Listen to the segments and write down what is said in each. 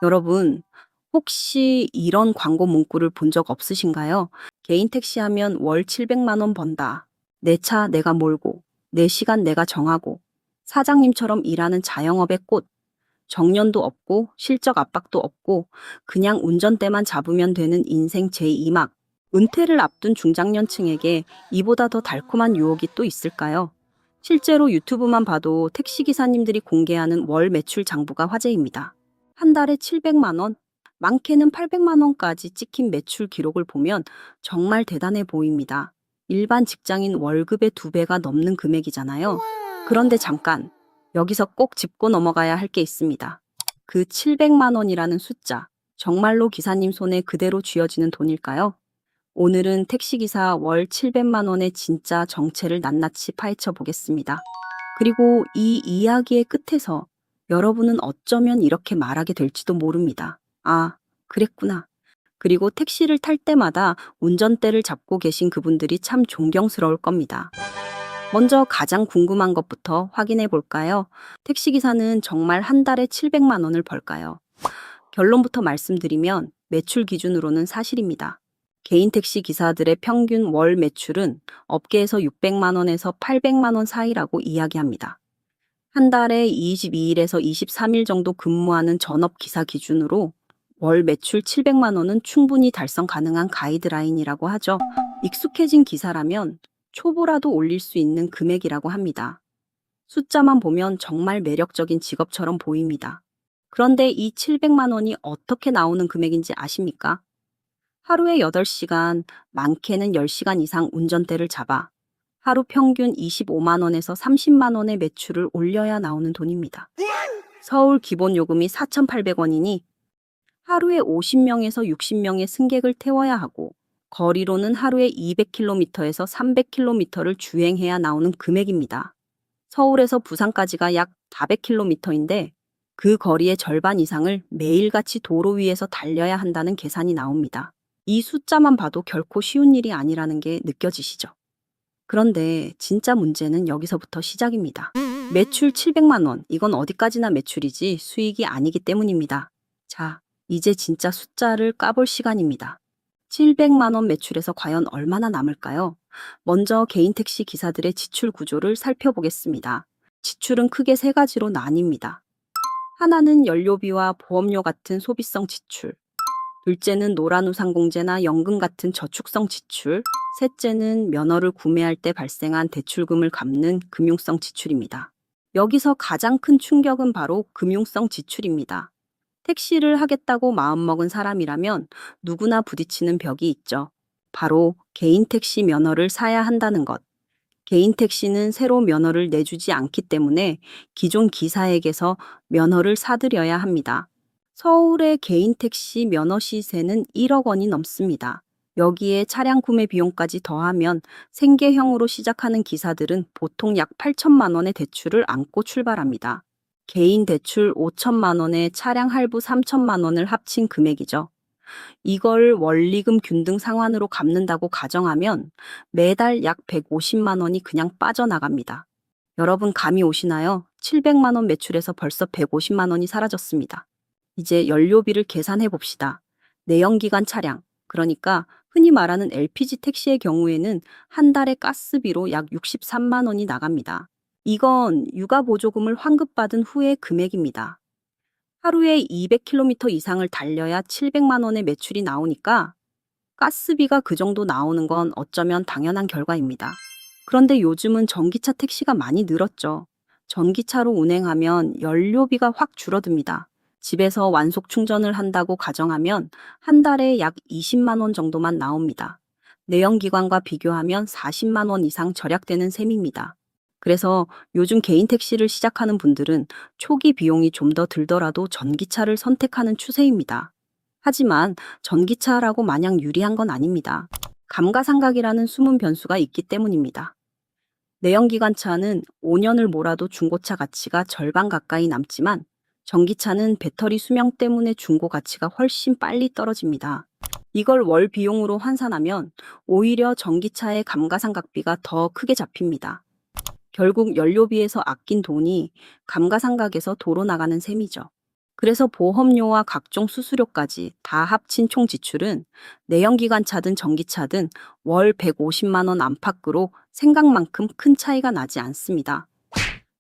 여러분, 혹시 이런 광고 문구를 본 적 없으신가요? 개인 택시하면 월 700만 원 번다. 내 차 내가 몰고, 내 시간 내가 정하고, 사장님처럼 일하는 자영업의 꽃. 정년도 없고, 실적 압박도 없고, 그냥 운전대만 잡으면 되는 인생 제2막. 은퇴를 앞둔 중장년층에게 이보다 더 달콤한 유혹이 또 있을까요? 실제로 유튜브만 봐도 택시기사님들이 공개하는 월 매출 장부가 화제입니다. 한 달에 700만 원, 많게는 800만 원까지 찍힌 매출 기록을 보면 정말 대단해 보입니다. 일반 직장인 월급의 2배가 넘는 금액이잖아요. 그런데 잠깐, 여기서 꼭 짚고 넘어가야 할 게 있습니다. 그 700만 원이라는 숫자, 정말로 기사님 손에 그대로 쥐어지는 돈일까요? 오늘은 택시기사 월 700만 원의 진짜 정체를 낱낱이 파헤쳐 보겠습니다. 그리고 이 이야기의 끝에서 여러분은 어쩌면 이렇게 말하게 될지도 모릅니다. 아, 그랬구나. 그리고 택시를 탈 때마다 운전대를 잡고 계신 그분들이 참 존경스러울 겁니다. 먼저 가장 궁금한 것부터 확인해 볼까요? 택시기사는 정말 한 달에 700만 원을 벌까요? 결론부터 말씀드리면 매출 기준으로는 사실입니다. 개인 택시 기사들의 평균 월 매출은 업계에서 600만 원에서 800만 원 사이라고 이야기합니다. 한 달에 22일에서 23일 정도 근무하는 전업 기사 기준으로 월 매출 700만 원은 충분히 달성 가능한 가이드라인이라고 하죠. 익숙해진 기사라면 초보라도 올릴 수 있는 금액이라고 합니다. 숫자만 보면 정말 매력적인 직업처럼 보입니다. 그런데 이 700만 원이 어떻게 나오는 금액인지 아십니까? 하루에 8시간, 많게는 10시간 이상 운전대를 잡아 하루 평균 25만 원에서 30만 원의 매출을 올려야 나오는 돈입니다. 서울 기본 요금이 4,800원이니 하루에 50명에서 60명의 승객을 태워야 하고 거리로는 하루에 200km에서 300km를 주행해야 나오는 금액입니다. 서울에서 부산까지가 약 400km인데 그 거리의 절반 이상을 매일같이 도로 위에서 달려야 한다는 계산이 나옵니다. 이 숫자만 봐도 결코 쉬운 일이 아니라는 게 느껴지시죠? 그런데 진짜 문제는 여기서부터 시작입니다. 매출 700만 원, 이건 어디까지나 매출이지 수익이 아니기 때문입니다. 자, 이제 진짜 숫자를 까볼 시간입니다. 700만 원 매출에서 과연 얼마나 남을까요? 먼저 개인 택시 기사들의 지출 구조를 살펴보겠습니다. 지출은 크게 세 가지로 나뉩니다. 하나는 연료비와 보험료 같은 소비성 지출. 둘째는 노란우산공제나 연금 같은 저축성 지출. 셋째는 면허를 구매할 때 발생한 대출금을 갚는 금융성 지출입니다. 여기서 가장 큰 충격은 바로 금융성 지출입니다. 택시를 하겠다고 마음먹은 사람이라면 누구나 부딪히는 벽이 있죠. 바로 개인 택시 면허를 사야 한다는 것. 개인 택시는 새로 면허를 내주지 않기 때문에 기존 기사에게서 면허를 사들여야 합니다. 서울의 개인 택시 면허 시세는 1억 원이 넘습니다. 여기에 차량 구매 비용까지 더하면 생계형으로 시작하는 기사들은 보통 약 8천만 원의 대출을 안고 출발합니다. 개인 대출 5천만 원에 차량 할부 3천만 원을 합친 금액이죠. 이걸 원리금 균등 상환으로 갚는다고 가정하면 매달 약 150만 원이 그냥 빠져나갑니다. 여러분 감이 오시나요? 700만 원 매출에서 벌써 150만 원이 사라졌습니다. 이제 연료비를 계산해 봅시다. 내연기관 차량, 그러니까 흔히 말하는 LPG 택시의 경우에는 한 달에 가스비로 약 63만 원이 나갑니다. 이건 육아 보조금을 환급받은 후의 금액입니다. 하루에 200km 이상을 달려야 700만 원의 매출이 나오니까 가스비가 그 정도 나오는 건 어쩌면 당연한 결과입니다. 그런데 요즘은 전기차 택시가 많이 늘었죠. 전기차로 운행하면 연료비가 확 줄어듭니다. 집에서 완속 충전을 한다고 가정하면 한 달에 약 20만 원 정도만 나옵니다. 내연기관과 비교하면 40만 원 이상 절약되는 셈입니다. 그래서 요즘 개인 택시를 시작하는 분들은 초기 비용이 좀 더 들더라도 전기차를 선택하는 추세입니다. 하지만 전기차라고 마냥 유리한 건 아닙니다. 감가상각이라는 숨은 변수가 있기 때문입니다. 내연기관차는 5년을 몰아도 중고차 가치가 절반 가까이 남지만 전기차는 배터리 수명 때문에 중고 가치가 훨씬 빨리 떨어집니다. 이걸 월 비용으로 환산하면 오히려 전기차의 감가상각비가 더 크게 잡힙니다. 결국 연료비에서 아낀 돈이 감가상각에서 도로 나가는 셈이죠. 그래서 보험료와 각종 수수료까지 다 합친 총 지출은 내연기관차든 전기차든 월 150만 원 안팎으로 생각만큼 큰 차이가 나지 않습니다.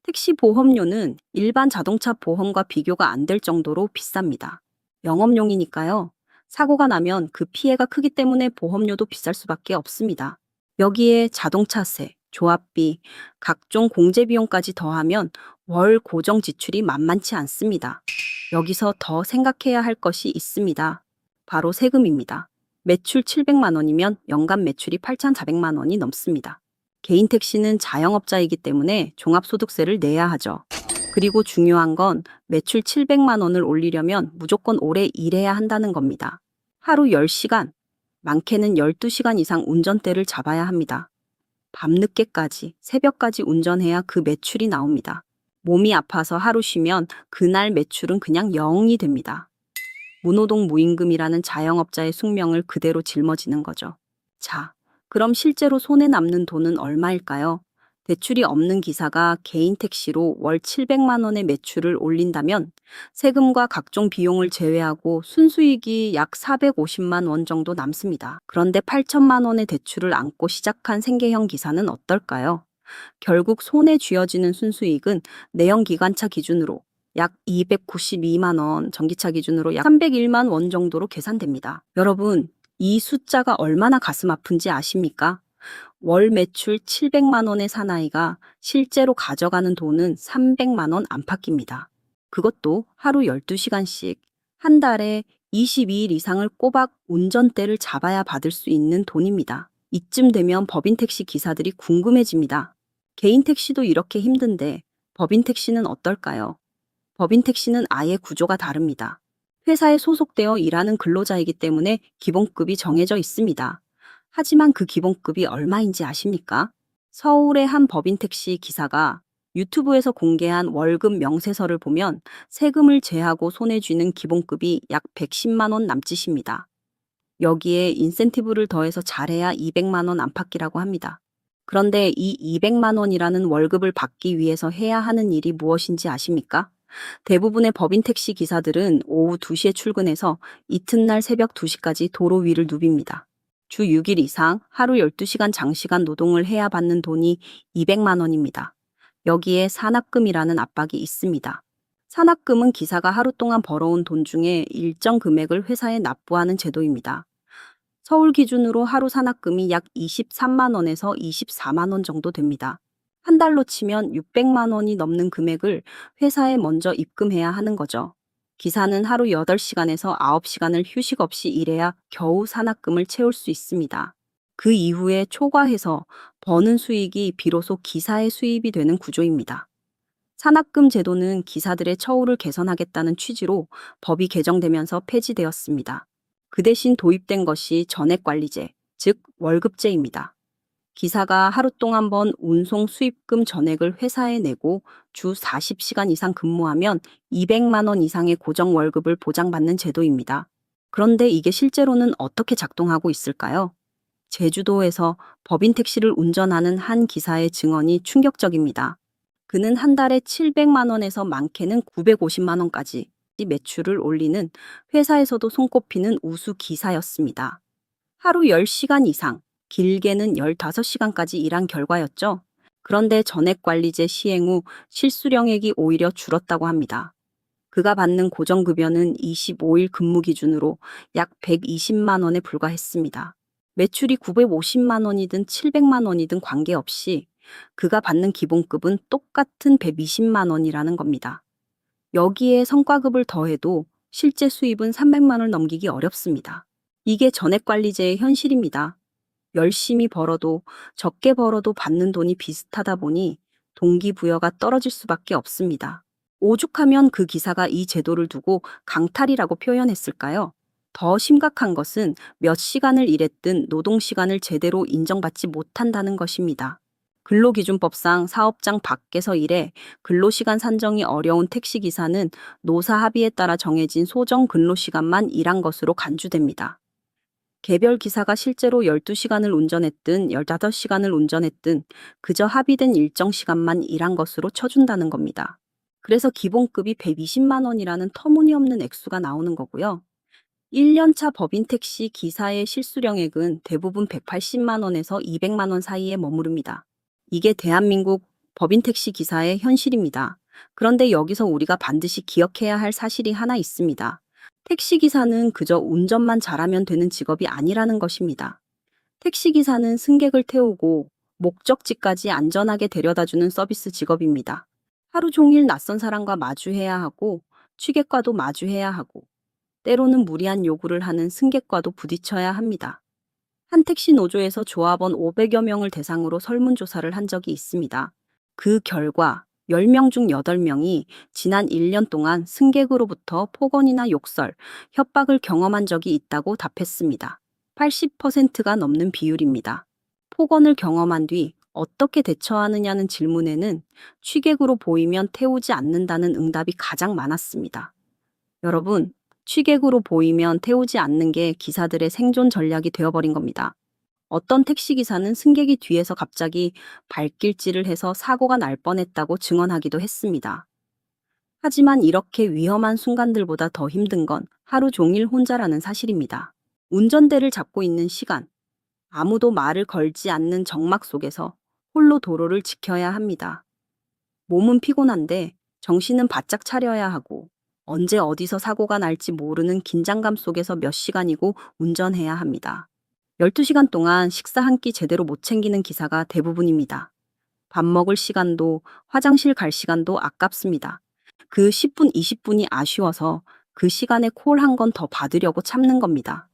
택시 보험료는 일반 자동차 보험과 비교가 안 될 정도로 비쌉니다. 영업용이니까요. 사고가 나면 그 피해가 크기 때문에 보험료도 비쌀 수밖에 없습니다. 여기에 자동차세, 조합비, 각종 공제비용까지 더하면 월 고정 지출이 만만치 않습니다. 여기서 더 생각해야 할 것이 있습니다. 바로 세금입니다. 매출 700만 원이면 연간 매출이 8,400만 원이 넘습니다. 개인 택시는 자영업자이기 때문에 종합소득세를 내야 하죠. 그리고 중요한 건 매출 700만 원을 올리려면 무조건 오래 일해야 한다는 겁니다. 하루 10시간, 많게는 12시간 이상 운전대를 잡아야 합니다. 밤늦게까지, 새벽까지 운전해야 그 매출이 나옵니다. 몸이 아파서 하루 쉬면 그날 매출은 그냥 0이 됩니다. 무노동 무임금이라는 자영업자의 숙명을 그대로 짊어지는 거죠. 자, 그럼 실제로 손에 남는 돈은 얼마일까요? 대출이 없는 기사가 개인 택시로 월 700만 원의 매출을 올린다면 세금과 각종 비용을 제외하고 순수익이 약 450만 원 정도 남습니다. 그런데 8천만 원의 대출을 안고 시작한 생계형 기사는 어떨까요? 결국 손에 쥐어지는 순수익은 내연기관차 기준으로 약 292만 원, 전기차 기준으로 약 301만 원 정도로 계산됩니다. 여러분, 이 숫자가 얼마나 가슴 아픈지 아십니까? 월 매출 700만 원의 사나이가 실제로 가져가는 돈은 300만 원 안팎입니다. 그것도 하루 12시간씩 한 달에 22일 이상을 꼬박 운전대를 잡아야 받을 수 있는 돈입니다. 이쯤 되면 법인 택시 기사들이 궁금해집니다. 개인 택시도 이렇게 힘든데 법인 택시는 어떨까요? 법인 택시는 아예 구조가 다릅니다. 회사에 소속되어 일하는 근로자이기 때문에 기본급이 정해져 있습니다. 하지만 그 기본급이 얼마인지 아십니까? 서울의 한 법인 택시 기사가 유튜브에서 공개한 월급 명세서를 보면 세금을 제하고 손에 쥐는 기본급이 약 110만 원 남짓입니다. 여기에 인센티브를 더해서 잘해야 200만 원 안팎이라고 합니다. 그런데 이 200만 원이라는 월급을 받기 위해서 해야 하는 일이 무엇인지 아십니까? 대부분의 법인 택시 기사들은 오후 2시에 출근해서 이튿날 새벽 2시까지 도로 위를 누빕니다. 주 6일 이상 하루 12시간 장시간 노동을 해야 받는 돈이 200만 원입니다. 여기에 산학금이라는 압박이 있습니다. 산학금은 기사가 하루 동안 벌어온 돈 중에 일정 금액을 회사에 납부하는 제도입니다. 서울 기준으로 하루 산학금이 약 23만 원에서 24만 원 정도 됩니다. 한 달로 치면 600만 원이 넘는 금액을 회사에 먼저 입금해야 하는 거죠. 기사는 하루 8시간에서 9시간을 휴식 없이 일해야 겨우 산학금을 채울 수 있습니다. 그 이후에 초과해서 버는 수익이 비로소 기사의 수입이 되는 구조입니다. 산학금 제도는 기사들의 처우를 개선하겠다는 취지로 법이 개정되면서 폐지되었습니다. 그 대신 도입된 것이 전액관리제, 즉 월급제입니다. 기사가 하루 동안 번 운송 수입금 전액을 회사에 내고 주 40시간 이상 근무하면 200만 원 이상의 고정 월급을 보장받는 제도입니다. 그런데 이게 실제로는 어떻게 작동하고 있을까요? 제주도에서 법인 택시를 운전하는 한 기사의 증언이 충격적입니다. 그는 한 달에 700만 원에서 많게는 950만 원까지 매출을 올리는 회사에서도 손꼽히는 우수 기사였습니다. 하루 10시간 이상, 길게는 15시간까지 일한 결과였죠. 그런데 전액관리제 시행 후 실수령액이 오히려 줄었다고 합니다. 그가 받는 고정급여는 25일 근무 기준으로 약 120만 원에 불과했습니다. 매출이 950만 원이든 700만 원이든 관계없이 그가 받는 기본급은 똑같은 120만 원이라는 겁니다. 여기에 성과급을 더해도 실제 수입은 300만 원을 넘기기 어렵습니다. 이게 전액관리제의 현실입니다. 열심히 벌어도 적게 벌어도 받는 돈이 비슷하다 보니 동기부여가 떨어질 수밖에 없습니다. 오죽하면 그 기사가 이 제도를 두고 강탈이라고 표현했을까요? 더 심각한 것은 몇 시간을 일했든 노동시간을 제대로 인정받지 못한다는 것입니다. 근로기준법상 사업장 밖에서 일해 근로시간 산정이 어려운 택시기사는 노사 합의에 따라 정해진 소정 근로시간만 일한 것으로 간주됩니다. 개별 기사가 실제로 12시간을 운전했든 15시간을 운전했든 그저 합의된 일정 시간만 일한 것으로 쳐준다는 겁니다. 그래서 기본급이 120만 원이라는 터무니없는 액수가 나오는 거고요. 1년차 법인 택시 기사의 실수령액은 대부분 180만 원에서 200만 원 사이에 머무릅니다. 이게 대한민국 법인 택시 기사의 현실입니다. 그런데 여기서 우리가 반드시 기억해야 할 사실이 하나 있습니다. 택시 기사는 그저 운전만 잘하면 되는 직업이 아니라는 것입니다. 택시 기사는 승객을 태우고 목적지까지 안전하게 데려다주는 서비스 직업입니다. 하루 종일 낯선 사람과 마주해야 하고 취객과도 마주해야 하고 때로는 무리한 요구를 하는 승객과도 부딪혀야 합니다. 한 택시 노조에서 조합원 500여 명을 대상으로 설문조사를 한 적이 있습니다. 그 결과 10명 중 8명이 지난 1년 동안 승객으로부터 폭언이나 욕설, 협박을 경험한 적이 있다고 답했습니다. 80%가 넘는 비율입니다. 폭언을 경험한 뒤 어떻게 대처하느냐는 질문에는 취객으로 보이면 태우지 않는다는 응답이 가장 많았습니다. 여러분, 취객으로 보이면 태우지 않는 게 기사들의 생존 전략이 되어버린 겁니다. 어떤 택시기사는 승객이 뒤에서 갑자기 발길질을 해서 사고가 날 뻔했다고 증언하기도 했습니다. 하지만 이렇게 위험한 순간들보다 더 힘든 건 하루 종일 혼자라는 사실입니다. 운전대를 잡고 있는 시간, 아무도 말을 걸지 않는 정막 속에서 홀로 도로를 지켜야 합니다. 몸은 피곤한데 정신은 바짝 차려야 하고 언제 어디서 사고가 날지 모르는 긴장감 속에서 몇 시간이고 운전해야 합니다. 12시간 동안 식사 한 끼 제대로 못 챙기는 기사가 대부분입니다. 밥 먹을 시간도 화장실 갈 시간도 아깝습니다. 그 10분, 20분이 아쉬워서 그 시간에 콜 한 건 더 받으려고 참는 겁니다.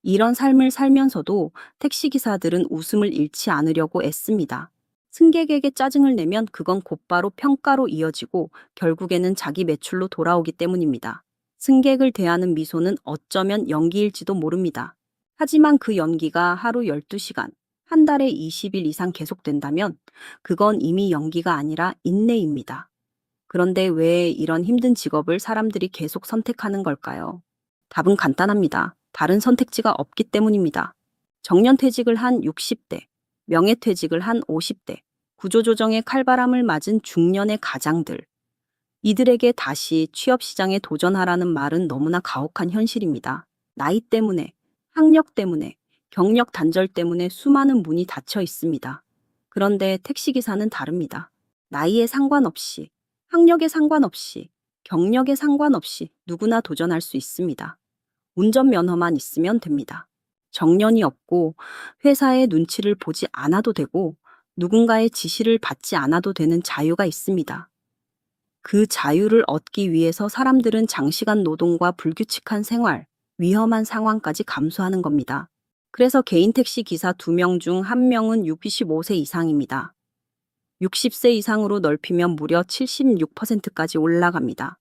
이런 삶을 살면서도 택시기사들은 웃음을 잃지 않으려고 애씁니다. 승객에게 짜증을 내면 그건 곧바로 평가로 이어지고 결국에는 자기 매출로 돌아오기 때문입니다. 승객을 대하는 미소는 어쩌면 연기일지도 모릅니다. 하지만 그 연기가 하루 12시간, 한 달에 20일 이상 계속된다면 그건 이미 연기가 아니라 인내입니다. 그런데 왜 이런 힘든 직업을 사람들이 계속 선택하는 걸까요? 답은 간단합니다. 다른 선택지가 없기 때문입니다. 정년퇴직을 한 60대, 명예퇴직을 한 50대, 구조조정의 칼바람을 맞은 중년의 가장들. 이들에게 다시 취업시장에 도전하라는 말은 너무나 가혹한 현실입니다. 나이 때문에, 학력 때문에, 경력 단절 때문에 수많은 문이 닫혀 있습니다. 그런데 택시기사는 다릅니다. 나이에 상관없이, 학력에 상관없이, 경력에 상관없이 누구나 도전할 수 있습니다. 운전면허만 있으면 됩니다. 정년이 없고 회사의 눈치를 보지 않아도 되고 누군가의 지시를 받지 않아도 되는 자유가 있습니다. 그 자유를 얻기 위해서 사람들은 장시간 노동과 불규칙한 생활, 위험한 상황까지 감수하는 겁니다. 그래서 개인 택시 기사 2명 중 1명은 65세 이상입니다. 60세 이상으로 넓히면 무려 76%까지 올라갑니다.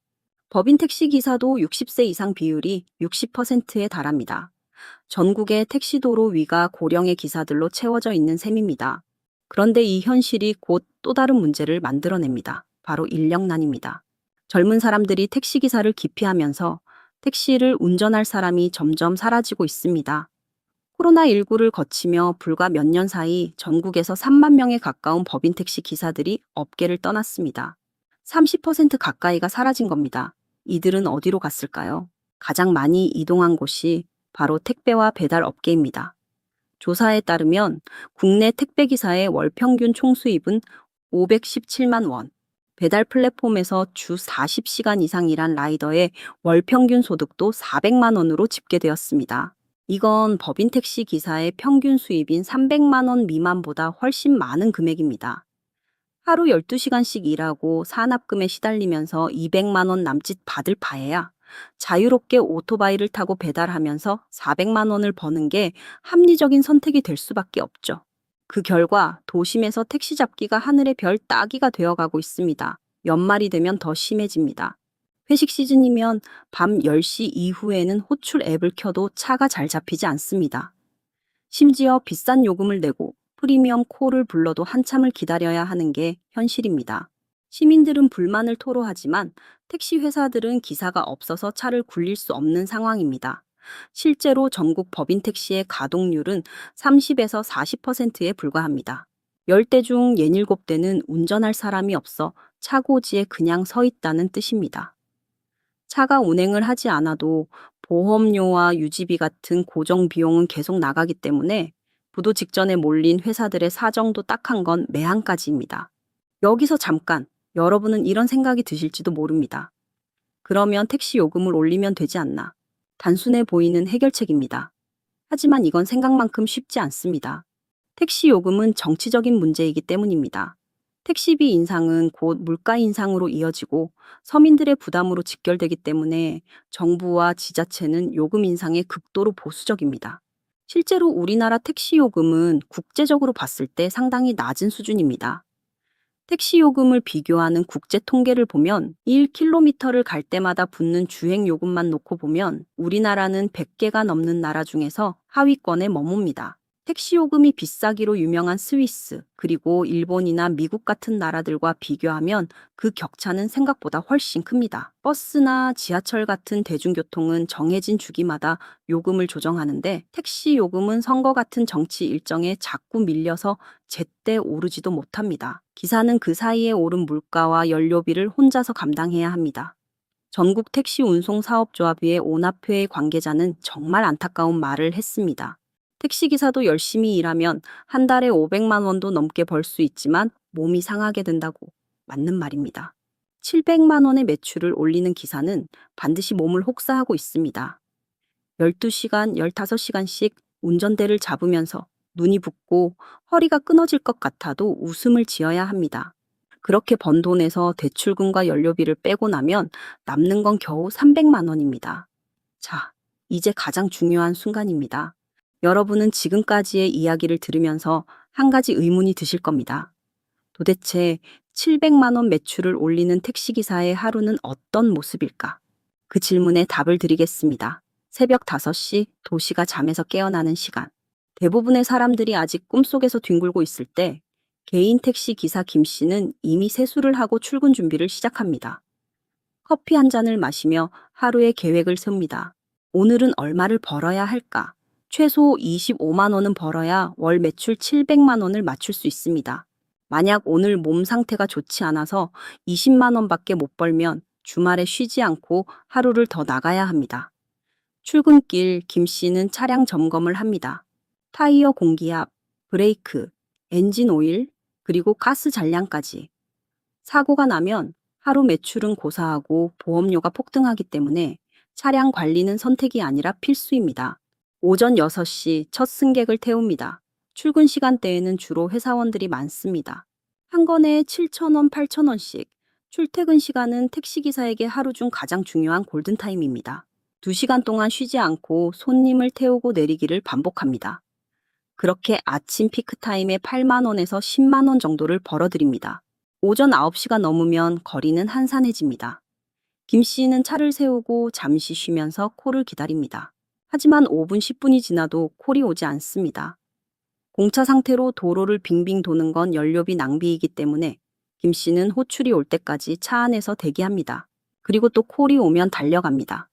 법인 택시 기사도 60세 이상 비율이 60%에 달합니다. 전국의 택시도로 위가 고령의 기사들로 채워져 있는 셈입니다. 그런데 이 현실이 곧 또 다른 문제를 만들어냅니다. 바로 인력난입니다. 젊은 사람들이 택시기사를 기피하면서 택시를 운전할 사람이 점점 사라지고 있습니다. 코로나19를 거치며 불과 몇 년 사이 전국에서 3만 명에 가까운 법인 택시 기사들이 업계를 떠났습니다. 30% 가까이가 사라진 겁니다. 이들은 어디로 갔을까요? 가장 많이 이동한 곳이 바로 택배와 배달 업계입니다. 조사에 따르면 국내 택배기사의 월 평균 총수입은 517만 원, 배달 플랫폼에서 주 40시간 이상 일한 라이더의 월 평균 소득도 400만 원으로 집계되었습니다. 이건 법인 택시 기사의 평균 수입인 300만 원 미만보다 훨씬 많은 금액입니다. 하루 12시간씩 일하고 산업금에 시달리면서 200만 원 남짓 받을 바에야 자유롭게 오토바이를 타고 배달하면서 400만 원을 버는 게 합리적인 선택이 될 수밖에 없죠. 그 결과 도심에서 택시 잡기가 하늘의 별 따기가 되어가고 있습니다. 연말이 되면 더 심해집니다. 회식 시즌이면 밤 10시 이후에는 호출 앱을 켜도 차가 잘 잡히지 않습니다. 심지어 비싼 요금을 내고 프리미엄 콜을 불러도 한참을 기다려야 하는 게 현실입니다. 시민들은 불만을 토로하지만 택시 회사들은 기사가 없어서 차를 굴릴 수 없는 상황입니다. 실제로 전국 법인 택시의 가동률은 30에서 40%에 불과합니다. 10대 중 67대는 운전할 사람이 없어 차고지에 그냥 서 있다는 뜻입니다. 차가 운행을 하지 않아도 보험료와 유지비 같은 고정 비용은 계속 나가기 때문에 부도 직전에 몰린 회사들의 사정도 딱한 건 매한가지입니다. 여기서 잠깐 여러분은 이런 생각이 드실지도 모릅니다. 그러면 택시 요금을 올리면 되지 않나? 단순해 보이는 해결책입니다. 하지만 이건 생각만큼 쉽지 않습니다. 택시 요금은 정치적인 문제이기 때문입니다. 택시비 인상은 곧 물가 인상으로 이어지고 서민들의 부담으로 직결되기 때문에 정부와 지자체는 요금 인상에 극도로 보수적입니다. 실제로 우리나라 택시 요금은 국제적으로 봤을 때 상당히 낮은 수준입니다. 택시 요금을 비교하는 국제 통계를 보면 1km를 갈 때마다 붙는 주행 요금만 놓고 보면 우리나라는 100개가 넘는 나라 중에서 하위권에 머뭅니다. 택시 요금이 비싸기로 유명한 스위스, 그리고 일본이나 미국 같은 나라들과 비교하면 그 격차는 생각보다 훨씬 큽니다. 버스나 지하철 같은 대중교통은 정해진 주기마다 요금을 조정하는데 택시 요금은 선거 같은 정치 일정에 자꾸 밀려서 제때 오르지도 못합니다. 기사는 그 사이에 오른 물가와 연료비를 혼자서 감당해야 합니다. 전국 택시 운송 사업조합위의 오납회의 관계자는 정말 안타까운 말을 했습니다. 택시기사도 열심히 일하면 한 달에 500만 원도 넘게 벌 수 있지만 몸이 상하게 된다고. 맞는 말입니다. 700만 원의 매출을 올리는 기사는 반드시 몸을 혹사하고 있습니다. 12시간, 15시간씩 운전대를 잡으면서 눈이 붓고 허리가 끊어질 것 같아도 웃음을 지어야 합니다. 그렇게 번 돈에서 대출금과 연료비를 빼고 나면 남는 건 겨우 300만 원입니다. 자, 이제 가장 중요한 순간입니다. 여러분은 지금까지의 이야기를 들으면서 한 가지 의문이 드실 겁니다. 도대체 700만 원 매출을 올리는 택시기사의 하루는 어떤 모습일까? 그 질문에 답을 드리겠습니다. 새벽 5시, 도시가 잠에서 깨어나는 시간. 대부분의 사람들이 아직 꿈속에서 뒹굴고 있을 때 개인 택시 기사 김 씨는 이미 세수를 하고 출근 준비를 시작합니다. 커피 한 잔을 마시며 하루의 계획을 세웁니다. 오늘은 얼마를 벌어야 할까? 최소 25만 원은 벌어야 월 매출 700만 원을 맞출 수 있습니다. 만약 오늘 몸 상태가 좋지 않아서 20만 원밖에 못 벌면 주말에 쉬지 않고 하루를 더 나가야 합니다. 출근길 김 씨는 차량 점검을 합니다. 타이어 공기압, 브레이크, 엔진 오일, 그리고 가스 잔량까지. 사고가 나면 하루 매출은 고사하고 보험료가 폭등하기 때문에 차량 관리는 선택이 아니라 필수입니다. 오전 6시 첫 승객을 태웁니다. 출근 시간대에는 주로 회사원들이 많습니다. 한 건에 7,000원, 8,000원씩. 출퇴근 시간은 택시기사에게 하루 중 가장 중요한 골든타임입니다. 2시간 동안 쉬지 않고 손님을 태우고 내리기를 반복합니다. 그렇게 아침 피크타임에 8만 원에서 10만 원 정도를 벌어들입니다. 오전 9시가 넘으면 거리는 한산해집니다. 김 씨는 차를 세우고 잠시 쉬면서 콜을 기다립니다. 하지만 5분, 10분이 지나도 콜이 오지 않습니다. 공차 상태로 도로를 빙빙 도는 건 연료비 낭비이기 때문에 김 씨는 호출이 올 때까지 차 안에서 대기합니다. 그리고 또 콜이 오면 달려갑니다.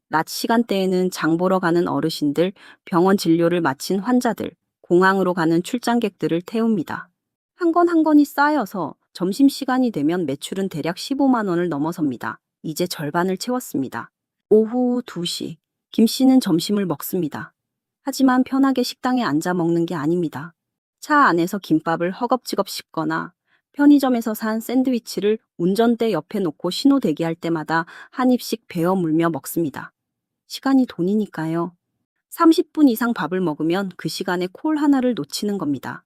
낮 시간대에는 장 보러 가는 어르신들, 병원 진료를 마친 환자들, 공항으로 가는 출장객들을 태웁니다. 한 건 한 건이 쌓여서 점심시간이 되면 매출은 대략 15만 원을 넘어섭니다. 이제 절반을 채웠습니다. 오후 2시, 김 씨는 점심을 먹습니다. 하지만 편하게 식당에 앉아 먹는 게 아닙니다. 차 안에서 김밥을 허겁지겁 씹거나 편의점에서 산 샌드위치를 운전대 옆에 놓고 신호 대기할 때마다 한 입씩 베어 물며 먹습니다. 시간이 돈이니까요. 30분 이상 밥을 먹으면 그 시간에 콜 하나를 놓치는 겁니다.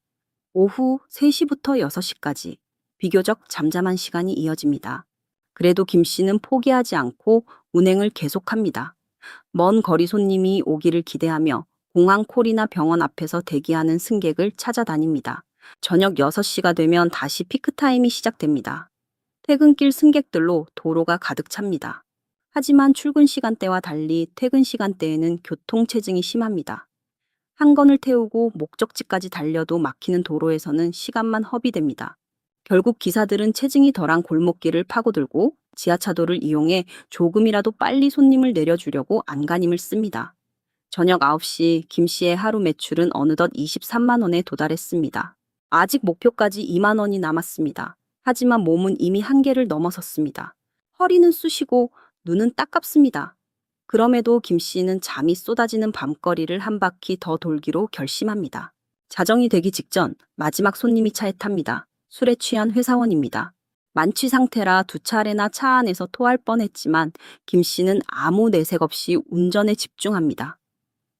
오후 3시부터 6시까지 비교적 잠잠한 시간이 이어집니다. 그래도 김 씨는 포기하지 않고 운행을 계속합니다. 먼 거리 손님이 오기를 기대하며 공항 콜이나 병원 앞에서 대기하는 승객을 찾아다닙니다. 저녁 6시가 되면 다시 피크타임이 시작됩니다. 퇴근길 승객들로 도로가 가득 찹니다. 하지만 출근 시간대와 달리 퇴근 시간대에는 교통체증이 심합니다. 한 건을 태우고 목적지까지 달려도 막히는 도로에서는 시간만 허비됩니다. 결국 기사들은 체증이 덜한 골목길을 파고들고 지하차도를 이용해 조금이라도 빨리 손님을 내려주려고 안간힘을 씁니다. 저녁 9시 김 씨의 하루 매출은 어느덧 23만 원에 도달했습니다. 아직 목표까지 2만 원이 남았습니다. 하지만 몸은 이미 한계를 넘어섰습니다. 허리는 쑤시고 눈은 따갑습니다. 그럼에도 김 씨는 잠이 쏟아지는 밤거리를 한 바퀴 더 돌기로 결심합니다. 자정이 되기 직전 마지막 손님이 차에 탑니다. 술에 취한 회사원입니다. 만취 상태라 두 차례나 차 안에서 토할 뻔했지만 김 씨는 아무 내색 없이 운전에 집중합니다.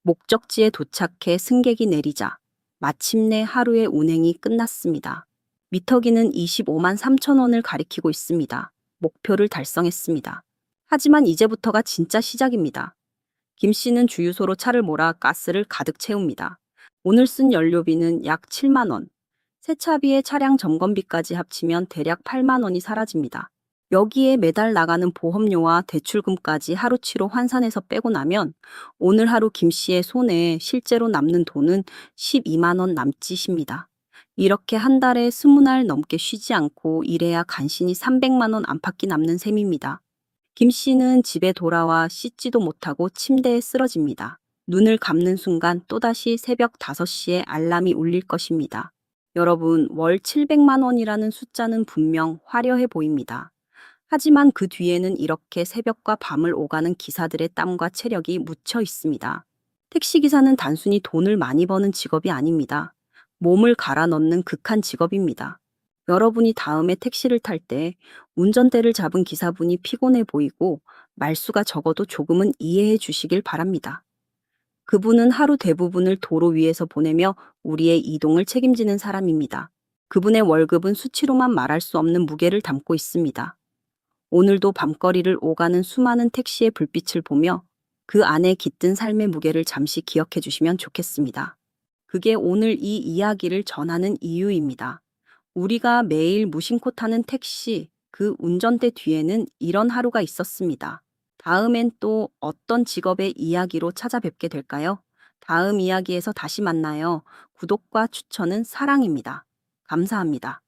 목적지에 도착해 승객이 내리자 마침내 하루의 운행이 끝났습니다. 미터기는 25만 3천 원을 가리키고 있습니다. 목표를 달성했습니다. 하지만 이제부터가 진짜 시작입니다. 김 씨는 주유소로 차를 몰아 가스를 가득 채웁니다. 오늘 쓴 연료비는 약 7만 원. 세차비에 차량 점검비까지 합치면 대략 8만 원이 사라집니다. 여기에 매달 나가는 보험료와 대출금까지 하루치로 환산해서 빼고 나면 오늘 하루 김 씨의 손에 실제로 남는 돈은 12만 원 남짓입니다. 이렇게 한 달에 20날 넘게 쉬지 않고 일해야 간신히 300만 원 안팎이 남는 셈입니다. 김 씨는 집에 돌아와 씻지도 못하고 침대에 쓰러집니다. 눈을 감는 순간 또다시 새벽 5시에 알람이 울릴 것입니다. 여러분, 월 700만 원이라는 숫자는 분명 화려해 보입니다. 하지만 그 뒤에는 이렇게 새벽과 밤을 오가는 기사들의 땀과 체력이 묻혀 있습니다. 택시기사는 단순히 돈을 많이 버는 직업이 아닙니다. 몸을 갈아 넣는 극한 직업입니다. 여러분이 다음에 택시를 탈 때 운전대를 잡은 기사분이 피곤해 보이고 말수가 적어도 조금은 이해해 주시길 바랍니다. 그분은 하루 대부분을 도로 위에서 보내며 우리의 이동을 책임지는 사람입니다. 그분의 월급은 수치로만 말할 수 없는 무게를 담고 있습니다. 오늘도 밤거리를 오가는 수많은 택시의 불빛을 보며 그 안에 깃든 삶의 무게를 잠시 기억해 주시면 좋겠습니다. 그게 오늘 이 이야기를 전하는 이유입니다. 우리가 매일 무심코 타는 택시, 그 운전대 뒤에는 이런 하루가 있었습니다. 다음엔 또 어떤 직업의 이야기로 찾아뵙게 될까요? 다음 이야기에서 다시 만나요. 구독과 추천은 사랑입니다. 감사합니다.